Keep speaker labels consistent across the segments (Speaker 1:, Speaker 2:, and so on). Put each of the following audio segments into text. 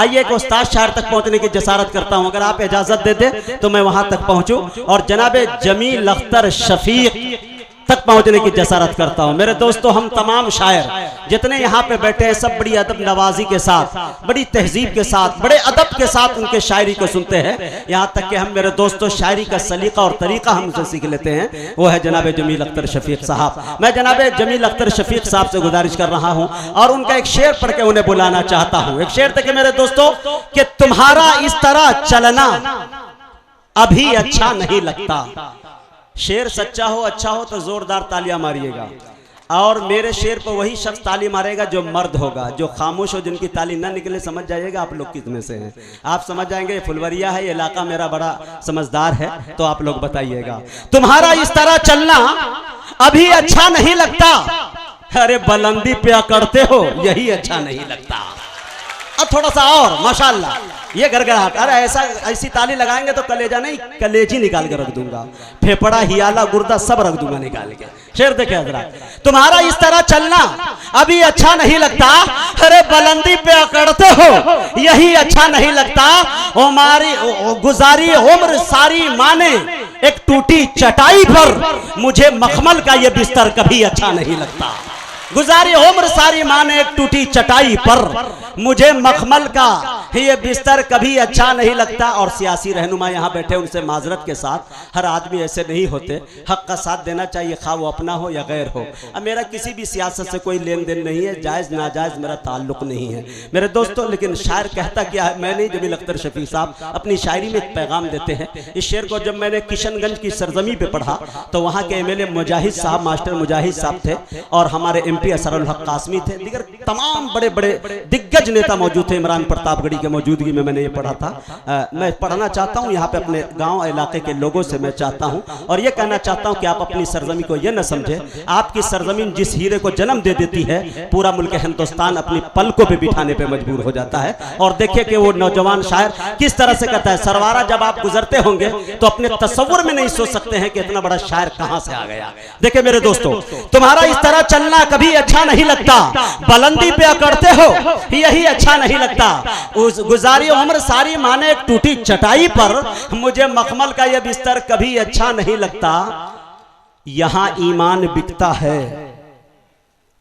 Speaker 1: आइए एक उस्ताद शायर तक पहुंचने की जसारत करता हूं, अगर आप इजाजत दे दे तो मैं वहां तक पहुंचूं और जनाबे जमील अख्तर शफीक तक पहुंचने की जसारत करता हूं। मेरे दोस्तों, हम तमाम शायर जितने यहाँ पे बैठे हैं सब बड़ी अदब नवाजी के साथ, बड़ी तहजीब के साथ, बड़े अदब के साथ उनके शायरी को सुनते हैं। यहाँ तक कि हम मेरे दोस्तों शायरी का सलीका और तरीका हमसे सीख लेते हैं, वो है जनाब जमील अख्तर शफीक साहब। मैं जनाब जमील अख्तर शफीक साहब से गुजारिश कर रहा हूँ और उनका एक शेर पढ़ के उन्हें बुलाना चाहता हूँ। एक शेर देखे मेरे दोस्तों कि तुम्हारा इस तरह चलना अभी अच्छा नहीं लगता। शेर सच्चा हो, अच्छा हो तो जोरदार तालियां मारिएगा, और मेरे शेर पर वही शख्स ताली मारेगा जो मर्द होगा। जो खामोश हो, जिनकी ताली ना निकले, समझ जाइएगा आप लोग कितने से हैं। आप समझ जाएंगे ये फुलवरिया है, ये इलाका मेरा बड़ा समझदार है, तो आप लोग बताइएगा। तुम्हारा इस तरह चलना अभी अच्छा नहीं लगता, अरे बुलंदी पे अकड़ते हो यही अच्छा नहीं लगता। अब थोड़ा सा और माशाल्लाह, ये गड़गड़ाहट, अरे ऐसी ताली लगाएंगे तो कलेजा नहीं कलेजी निकाल के रख दूंगा, फेफड़ा हियाला गुर्दा सब रख दूंगा निकाल के। शेर देखे हजरात, तुम्हारा इस तरह चलना अभी अच्छा नहीं लगता, अरे बुलंदी पे अकड़ते हो यही अच्छा नहीं लगता। हमारी गुजारी उम्र सारी माने एक टूटी चटाई पर, मुझे मखमल का ये बिस्तर कभी अच्छा नहीं लगता। गुजारी उम्र सारी माने एक टूटी चटाई पर, मुझे मखमल का ये बिस्तर कभी अच्छा नहीं लगता। और सियासी रहनुमा यहाँ बैठे, उनसे माजरत के साथ, हर आदमी ऐसे नहीं होते, हक का साथ देना चाहिए, खा वो अपना हो या गैर हो। अब मेरा किसी भी सियासत से कोई लेन देन नहीं है, जायज़ नाजायज़ मेरा ताल्लुक नहीं है मेरे दोस्तों। लेकिन शायर कहता क्या है, मैंने जमील अख्तर शफीक साहब अपनी शायरी में एक पैगाम देते हैं। इस शेर को जब मैंने किशनगंज की सरजमी पे पढ़ा तो वहाँ के MLA मुजाहिद साहब, मास्टर मुजाहिद साहब थे, और हमारे MP असरुल हक कासमी थे, दीगर तमाम बड़े बड़े दिग्गज नेता मौजूद थे। इमरान प्रतापगढ़ी के मौजूदगी में मैंने ये पढ़ा था। मैं पढ़ना चाहता हूँ यहाँ पे अपने गांव इलाके के लोगों से, मैं चाहता हूँ और ये कहना चाहता हूँ कि आप अपनी सरजमी को ये न समझे, आपकी सरजमीन जिस हीरे को जन्म दे देती है, पूरा मुल्क हिंदुस्तान अपनी पलकों पे बिठाने पे मजबूर हो जाता है। और देखिए कि वो नौजवान शायर किस तरह से कहता है, सरवारा जब आप गुजरते होंगे तो अपने तस्वुर में नहीं सोच सकते हैं कि इतना बड़ा शायर कहां से आ गया। देखिए मेरे दोस्तों, तुम्हारा इस तरह चलना कभी अच्छा नहीं लगता, बुलंदी पे अकड़ते हो यही अच्छा नहीं लगता। उस गुजारी उम्र सारी माने एक टूटी चटाई पर, मुझे मखमल का यह बिस्तर कभी अच्छा नहीं लगता। यहां ईमान बिकता है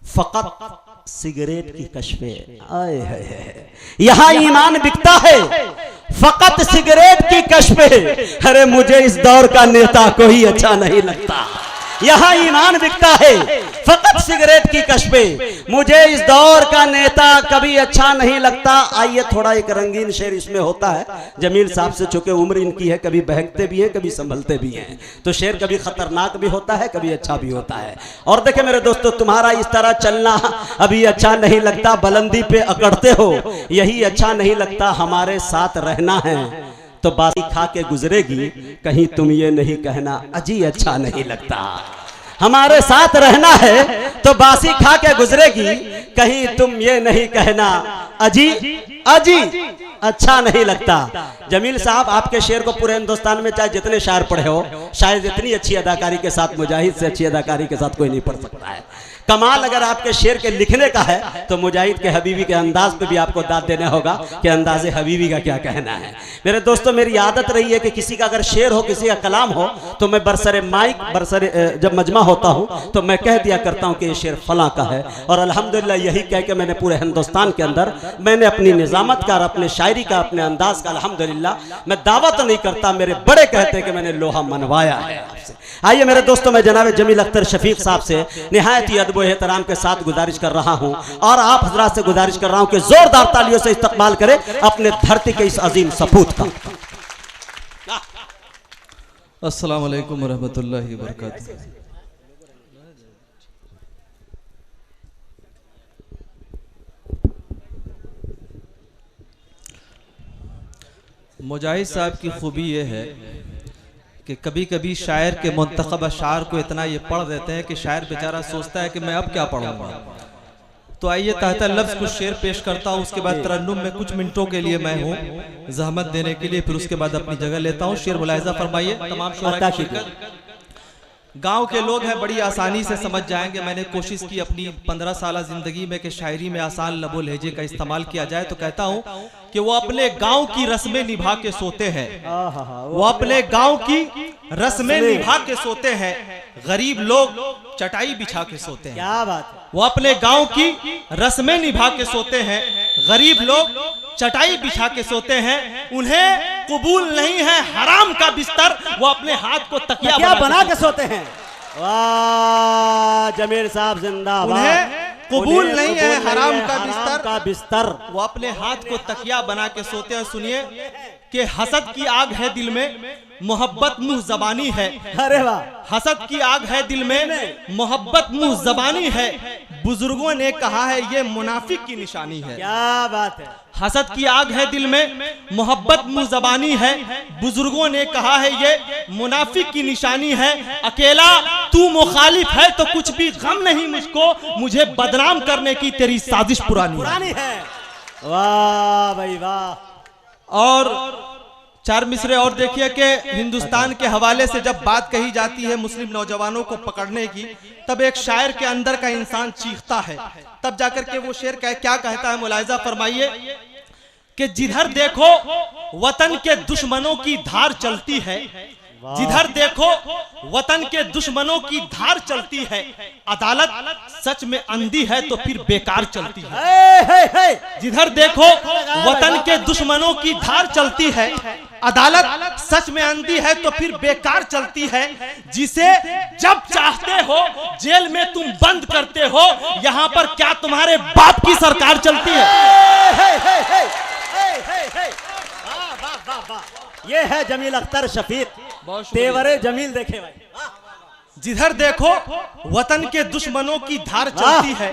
Speaker 1: फकत सिगरेट की कशबे, आए है यहां ईमान बिकता है फकत सिगरेट की कशबे, अरे मुझे इस दौर का नेता कोई अच्छा नहीं लगता। यहाँ ईमान बिकता है फकत सिगरेट की कशबे, मुझे इस दौर का नेता कभी अच्छा नहीं लगता। आइए थोड़ा एक रंगीन शेर इसमें होता है। जमील साहब से चूंकि उम्र इनकी है, कभी बहकते भी हैं कभी संभलते भी हैं, तो शेर कभी खतरनाक भी होता है कभी अच्छा भी होता है। और देखे मेरे दोस्तों, तुम्हारा इस तरह चलना अभी अच्छा नहीं लगता, बुलंदी पे अकड़ते हो यही अच्छा नहीं लगता। हमारे साथ रहना है तो बासी खा के गुजरेगी, कहीं तुम ये नहीं कहना अजी अच्छा नहीं लगता। हमारे साथ रहना है तो बासी खा के गुजरेगी, कहीं तुम ये नहीं कहना अजी अजी अच्छा नहीं लगता। जमील साहब, आपके शेर को पूरे हिंदुस्तान में चाहे जितने शायर पढ़े हो, शायद इतनी अच्छी अदाकारी के साथ, मुजाहिद से अच्छी अदाकारी के साथ कोई नहीं पढ़ सकता है। कमाल अगर आपके शेर के लिखने का है तो मुजाहिद के हबीबी के अंदाज पे भी आपको दाद देना होगा कि अंदाज़े हबीबी का क्या कहना है। मेरे दोस्तों, मेरी आदत रही है कि किसी का अगर शेर हो, किसी का कलाम हो, तो मैं बरसरे माइक, बरसरे जब मजमा होता हूँ तो मैं कह दिया करता हूँ कि ये शेर फलां का है। और अल्हम्दुलिल्लाह यही कह के मैंने पूरे हिंदुस्तान के अंदर मैंने अपनी निजामत का, अपने शायरी का, अपने अंदाज का, अल्हम्दुलिल्लाह मैं दावा तो नहीं करता, मेरे बड़े कहते हैं कि मैंने लोहा मनवाया है आपसे। आइए मेरे दोस्तों, मैं जनाब जमील अख्तर शफीक साहब से निहायत ही अदब एहतराम के साथ गुजारिश कर रहा हूं और आप हजरात से गुजारिश कर रहा हूं कि जोरदार तालियों से इस्तकबाल करें अपने धरती के इस अजीम सपूत का।
Speaker 2: अस्सलाम वालेकुम रहमतुल्लाहि व बरकातहू। मुजाहिद साहब की खूबी यह है कि कभी कभी शायर के मुंतखब अशार को इतना ये पढ़ देते हैं कि शायर बेचारा सोचता है कि मैं अब क्या पढ़ूंगा। तो आइए तहत लफ्ज़ कुछ शेर पेश करता हूँ, उसके बाद तरन्नुम में कुछ मिनटों के लिए मैं हूँ जहमत देने के लिए, फिर उसके बाद अपनी जगह लेता हूँ। शेर मुलाहिजा फरमाइए तमाम शुरा की शिरकत। गांव के लोग हैं, बड़ी आसानी से समझ जाएंगे। मैंने कोशिश की अपनी 15 साल जिंदगी में कि शायरी में आसान लबो लहजे का इस्तेमाल किया जाए, तो कहता हूं कि वो अपने गांव की रस्में निभा के सोते हैं, वो अपने गांव की रस्में निभा के सोते हैं, गरीब लोग चटाई बिछा के सोते हैं।
Speaker 1: क्या बात है।
Speaker 2: वो अपने गांव की रस्में निभा के सोते हैं, गरीब लोग चटाई बिछा के सोते हैं, उन्हें कबूल नहीं है हराम का बिस्तर, वो अपने हाथ को तकिया
Speaker 1: बना के सोते हैं। वाह जमीर साहब जिंदाबाद।
Speaker 2: उन्हें कबूल नहीं है हराम का बिस्तर,
Speaker 1: वो
Speaker 2: अपने हाथ को तकिया बना के सोते हैं। सुनिए कि हसद की आग है दिल में, मोहब्बत मुंह जबानी है।
Speaker 1: अरे वाह।
Speaker 2: हसद की आग है दिल में, मोहब्बत मुंह जबानी है, बुजुर्गों ने कहा है ये मुनाफिक की निशानी है।
Speaker 1: क्या बात है।
Speaker 2: हसद की आग है दिल में, मोहब्बत मुंह जबानी है, बुजुर्गों ने कहा है ये मुनाफिक की निशानी है। अकेला तू मुखालिफ है तो कुछ भी गम नहीं मुझको, मुझे बदनाम करने की तेरी साजिश पुरानी
Speaker 1: है। वाह भाई वाह।
Speaker 2: और 4 मिसरे और देखिए कि हिंदुस्तान के हवाले से जब बात कही जाती है मुस्लिम नौजवानों को पकड़ने की, तब एक शायर के अंदर का इंसान चीखता है, तब जाकर के वो शेर क्या कहता है, मुलाहिजा फरमाइए कि जिधर देखो वतन के दुश्मनों की धार चलती है, जिधर देखो वतन के दुश्मनों की धार चलती है, अदालत सच में अंधी है तो फिर बेकार चलती है। जिधर देखो वतन के दुश्मनों की धार चलती है, अदालत सच में अंधी है तो फिर बेकार चलती है, जिसे जब चाहते हो जेल में तुम बंद करते हो, यहाँ पर क्या तुम्हारे बाप की सरकार चलती है।
Speaker 1: ये है जमील अख्तर शफीक, तेवरे जमील देखे भाई।
Speaker 2: जिधर देखो वतन के दुश्मनों की धार चलती है,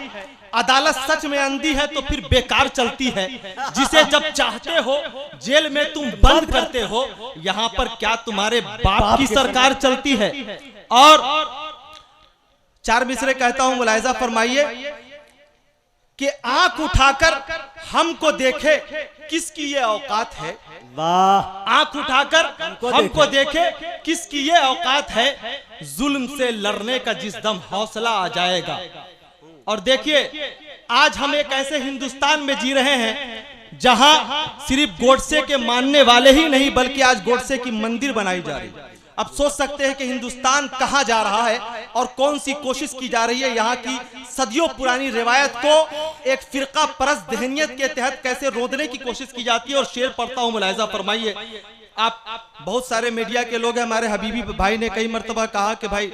Speaker 2: अदालत सच में अंधी है तो फिर बेकार चलती है, जिसे जब चाहते हो जेल में तुम बंद करते हो, यहाँ पर क्या तुम्हारे बाप की सरकार चलती है। और 4 मिसरे कहता हूं, मुलाहिजा फरमाइए कि आंख उठाकर हमको देखे किसकी ये औकात है।
Speaker 1: वाह।
Speaker 2: आंख उठाकर हमको देखे किसकी ये औकात है, जुल्म से लड़ने का जिस दम हौसला आ जाएगा। और देखिए आज हम एक ऐसे हिंदुस्तान में जी रहे हैं जहां सिर्फ गोडसे के मानने वाले ही नहीं बल्कि आज गोडसे की मंदिर बनाई जा रही है। अब सोच सकते हैं कि हिंदुस्तान कहां जा रहा है और कौन सी कोशिश की जा रही है, यहाँ की सदियों पुरानी रिवायत को एक फिरका परस्त दहनियत के तहत कैसे रोदने की कोशिश की जाती है। और शेर पढ़ता हूं, मुलाहिजा फरमाइए। आप बहुत सारे मीडिया के लोग हैं, हमारे हबीबी भाई ने कई मर्तबा कहा कि भाई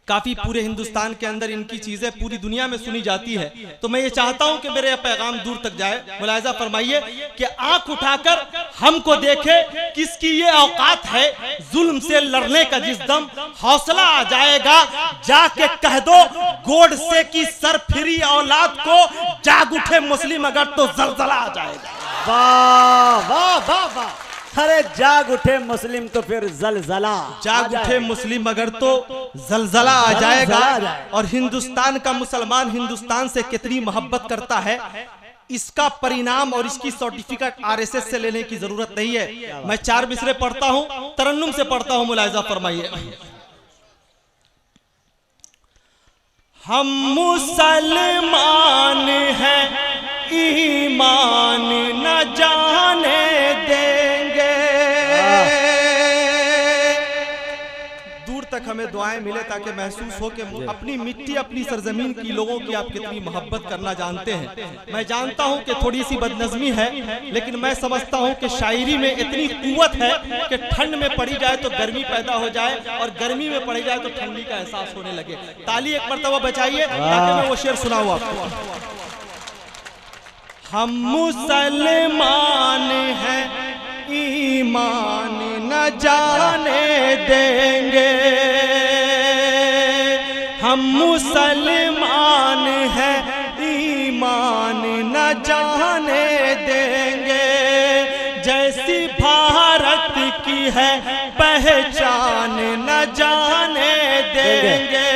Speaker 2: काफी पूरे हिंदुस्तान के अंदर इनकी चीजें पूरी दुनिया में सुनी जाती है, तो मैं ये चाहता हूं कि मेरे पैगाम दूर तक जाए। मुलाहिजा फरमाइए कि आंख उठाकर हमको देखे किसकी ये औकात है, जुल्म से लड़ने का जिस दम हौसला आ जाएगा, जाके कह दो गोडसे की सरफिरी औलाद को, जाग उठे मुस्लिम अगर तो जलजला आ जाएगा।
Speaker 1: वाह वाह वाह वाह। अरे जाग उठे मुस्लिम तो फिर जलजला,
Speaker 2: जाग उठे मुस्लिम अगर तो जलजला आ जाएगा। और हिंदुस्तान का मुसलमान हिंदुस्तान से कितनी मोहब्बत करता है, इसका परिणाम और इसकी सर्टिफिकेट आरएसएस से लेने की जरूरत नहीं है। मैं 4 मिसरे पढ़ता हूं, तरन्नुम से पढ़ता हूं, मुलाहिजा फरमाइए। हम मुसलमान हैं, ईमान न जाने देंगे। दूर तक हमें दुआएं मिले ताकि महसूस हो कि अपनी मिट्टी अपनी सरजमीन की लोगों की आप कितनी मोहब्बत करना जानते हैं। मैं जानता हूं कि थोड़ी सी बदनज़मी है, लेकिन मैं समझता हूं कि शायरी में इतनी कुव्वत है कि ठंड में पड़ी जाए तो गर्मी पैदा हो जाए और गर्मी में पड़ी जाए तो ठंडी का एहसास होने लगे। ताली एक मर्तबा बचाइए ताकि मैं वो शेर सुनाऊं आपको। हम मुसलमान हैं, ईमान न जाने देंगे। हम मुसलमान हैं, ईमान न जाने देंगे। जैसी भारत की है पहचान न जाने देंगे।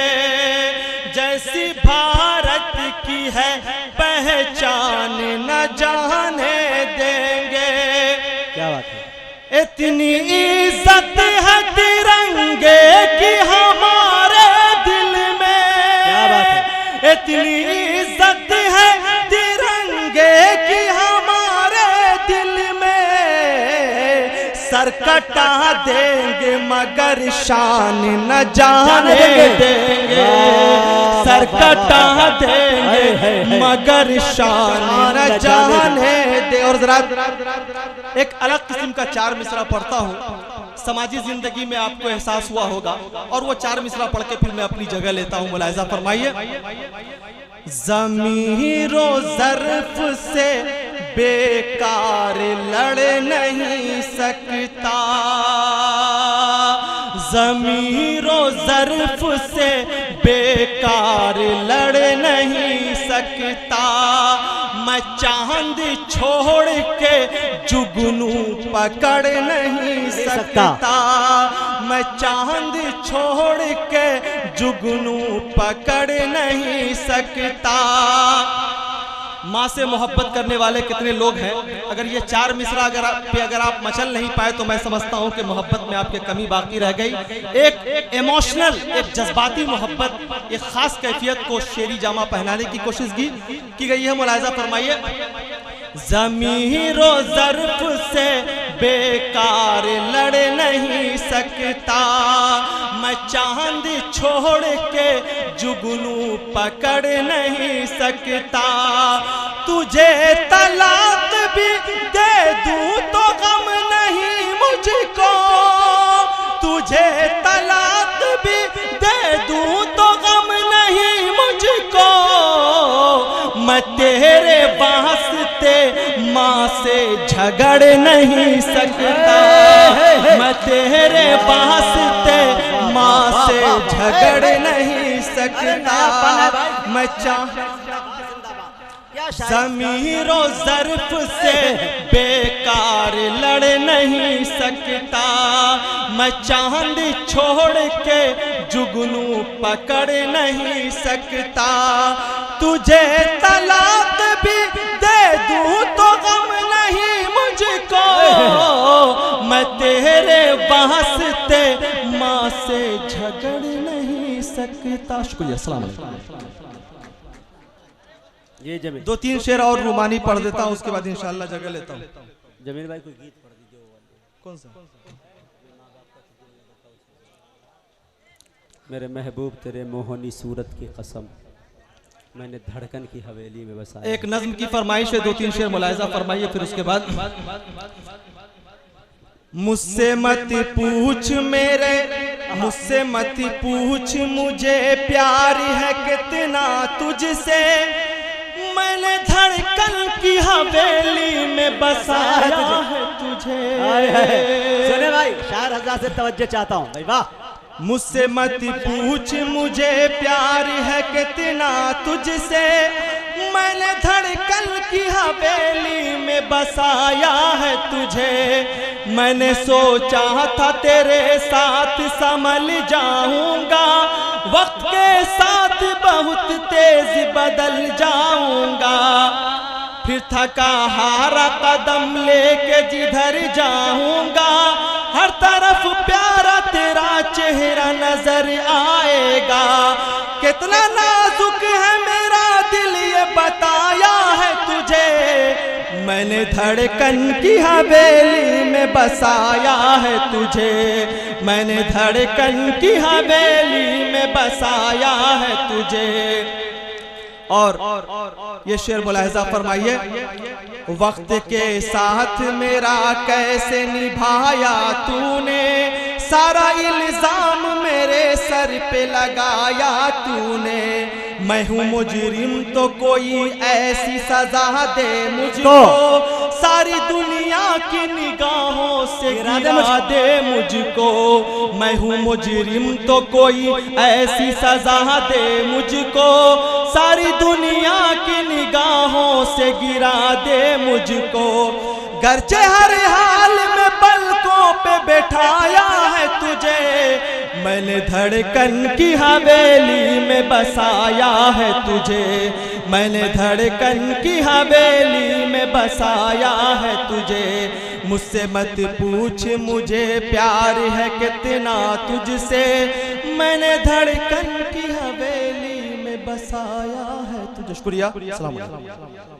Speaker 2: जैसी भारत की है पहचान न जाने देंगे।
Speaker 1: क्या बात है।
Speaker 2: इतनी इज्जत है तिरंगे की हमारे
Speaker 3: सर कटा देंगे मगर शान न जाने देंगे, सर कटा देंगे मगर शान न जाने दे। और जरा एक अलग किस्म का 4 मिसरा पढ़ता हूँ, समाजी जिंदगी में आपको एहसास हुआ होगा, और वो 4 मिसरा पढ़ के फिर मैं अपनी जगह लेता हूँ। मुलाहिजा फरमाइए। ज़मीरो ज़र्फ से बेकार लड़ नहीं सकता, ज़मीरो ज़र्फ से बेकार लड़ नहीं सकता, मैं चांद छोड़ के जुगनू पकड़ नहीं सकता, मैं चांद छोड़ के जुगनू पकड़ नहीं सकता। माँ से मोहब्बत करने वाले कितने लोग हैं? अगर ये 4 मिसरा अगर आप मचल नहीं पाए तो मैं समझता हूँ कि मोहब्बत में आपके कमी बाकी रह गई। एक इमोशनल, एक जज्बाती मोहब्बत, एक खास कैफियत को शेरी जामा पहनाने की कोशिश की गई है। मुलाहिजा फरमाइए। ज़मीरो ज़र्फ से बेकार लड़ नहीं सकता, मैं चांद छोड़ के जुगनू पकड़ नहीं सकता, तुझे तलाक भी दे दूं तो गम नहीं मुझको, तुझे तलाक भी दे दूं तो गम नहीं मुझको, मैं तेरे वास्ते माँ से झगड़ नहीं सकता, मैं तेरे वास्ते माँ से झगड़ नहीं सकता, मैं ज़मीरो ज़र्फ से बेकार लड़ नहीं सकता, मैं चांद छोड़ के जुगनू पकड़ नहीं सकता, तुझे तलाक भी दे दूं तो गम नहीं मुझको, मैं तेरे वास्ते माँ से झगड़ नहीं सकता। शुक्रिया। अस्सलाम वालेकुम।
Speaker 1: ये जमील
Speaker 3: 2-3 शेर और रूमानी पढ़ देता हूँ, उसके बाद इंशाल्लाह जगह लेता हूँ।
Speaker 1: जमील भाई कोई गीत पढ़ दीजिए।
Speaker 3: कौन सा?
Speaker 1: मेरे महबूब तेरे मोहनी सूरत की कसम, मैंने धड़कन की हवेली में बसाया।
Speaker 3: एक नज्म की फरमाइश है, 2-3 शेर मुलाहिजा फरमाइए, फिर उसके बाद। मुझसे मत पूछ मेरे, मुझसे मत पूछ मुझे प्यार है कितना तुझसे, मैंने धड़कन की हवेली में बसाया है तुझे।
Speaker 1: सुने भाई, शायर हज़रात से तवज्जो चाहता हूँ भाई। वाह।
Speaker 3: मुझसे मत पूछ मुझे प्यार है कितना तुझसे, मैंने धड़कन की हवेली में बसाया है तुझे, मैंने सोचा था तेरे साथ संभल जाऊंगा, वक्त के साथ बहुत तेज बदल जाऊंगा, फिर थका हारा कदम लेके जिधर जाऊंगा, हर तरफ प्यारा तेरा चेहरा नजर आएगा, कितना नाजुक है मेरा दिल ये बताया है तुझे, मैंने धड़कन की हवेली में बसाया है तुझे, मैंने धड़कन की हवेली में बसाया है तुझे। और ये शेर मुलाहिजा फरमाइए। वक्त के साथ मेरा कैसे निभाया तूने, सारा इल्जाम मेरे सर पे लगाया तूने, मैं हूँ मुजरिम तो कोई ऐसी सजा दे मुझको, सारी दुनिया की निगाहों से गिरा दे मुझको, मैं हूँ मुजरिम तो कोई ऐसी सजा दे मुझको, सारी दुनिया की निगाहों से गिरा दे मुझको, गर्चे हर हाल में पलकों पे बैठाया है तुझे, मैंने धड़कन की हवेली में बसाया है तुझे, मैंने धड़कन की हवेली में बसाया है तुझे, मुझसे मत पूछ मुझे प्यार है कितना तुझसे, मैंने धड़कन की हवेली में बसाया है तुझे। शुक्रिया। अस्सलाम वालेकुम।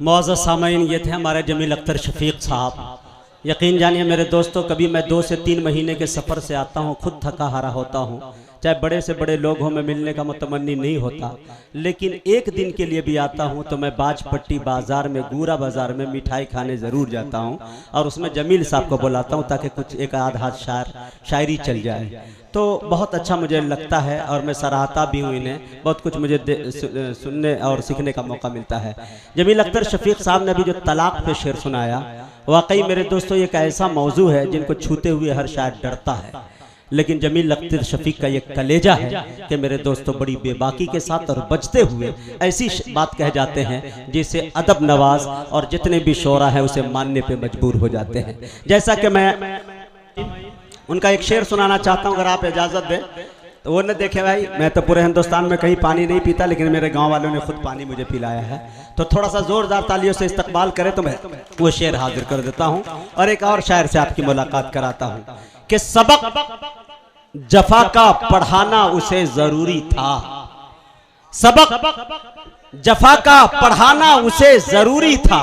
Speaker 1: मुअज़्ज़ज़ सामईन, ये थे हमारे जमील अख्तर शफीक साहब। यकीन जानिए मेरे दोस्तों, कभी मैं 2 से 3 महीने के सफ़र से आता हूँ, खुद थका हारा होता हूँ, चाहे बड़े से बड़े लोग हों, मैं मिलने का मुतमन्नी नहीं होता, लेकिन एक दिन के लिए भी आता हूँ तो मैं बाजपट्टी बाज़ार में, गूरा बाज़ार में मिठाई खाने ज़रूर जाता हूँ और उसमें जमील साहब को बुलाता हूँ ताकि कुछ एक आध हाथ शायरी चल जाए। तो बहुत अच्छा मुझे लगता है और मैं सराहता भी हूँ इन्हें, बहुत कुछ मुझे सुनने और सीखने का मौका मिलता है। जमील अख्तर शफीक साहब ने अभी जो तलाक पे शेर सुनाया, वाकई मेरे दोस्तों एक ऐसा मौजू है जिनको छूते हुए हर शायर डरता है, लेकिन जमील अख्तर शफीक का ये कलेजा है कि मेरे दोस्तों बड़ी बेबाकी के साथ और बचते हुए ऐसी बात कह जाते हैं जिसे अदब नवाज और जितने भी शोरा हैं उसे मानने पे मजबूर हो जाते हैं। जैसा कि मैं उनका एक शेर सुनाना चाहता हूं, अगर आप इजाज़त दें तो। वो न देखे भाई, मैं तो पूरे हिंदुस्तान में कहीं पानी नहीं पीता, लेकिन मेरे गांव वालों ने खुद पानी मुझे पिलाया है, तो थोड़ा सा जोरदार तालियों से इस्तकबाल करें तो मैं वो शेर हाजिर कर देता हूं और एक और शायर से आपकी मुलाकात कराता हूं कि सबक जफा का पढ़ाना उसे जरूरी था, सबक जफा का पढ़ाना उसे जरूरी था,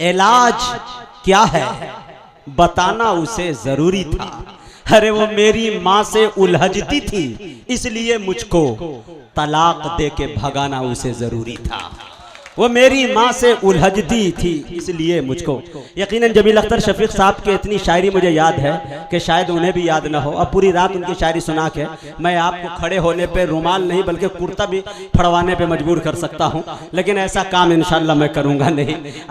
Speaker 1: इलाज क्या है बताना उसे जरूरी था। अरे वो मेरी माँ से उलझती थी इसलिए मुझको तलाक दे के भगाना उसे जरूरी था। वो मेरी माँ से उलझती थी इसलिए मुझको। यकीनन जमील अख्तर शफीक साहब की इतनी शायरी मुझे याद है कि शायद उन्हें भी याद ना हो। अब पूरी रात उनकी शायरी सुना के मैं आपको खड़े होने पे रुमाल नहीं बल्कि कुर्ता भी फड़वाने पे मजबूर कर सकता हूँ, लेकिन ऐसा काम इंशाअल्लाह मैं करूँगा नहीं।